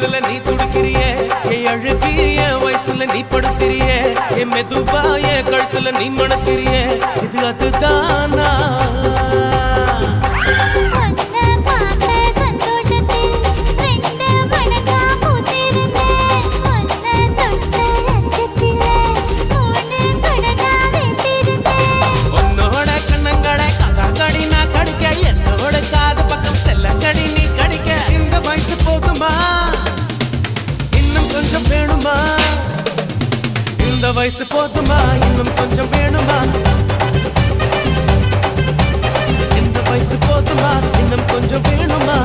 தொடுதல நீ துடிக்கிறியே என் அழுகி என் வயசுல நீ படுத்திரியே என் மெதுவா என் கழுத்துல நீ மணக்கிறியே இது அதுதானா இந்த வயசு போதுமா இன்னும் கொஞ்சம் வேணுமா இந்த வயசு போதுமா இன்னும் கொஞ்சம் வேணுமா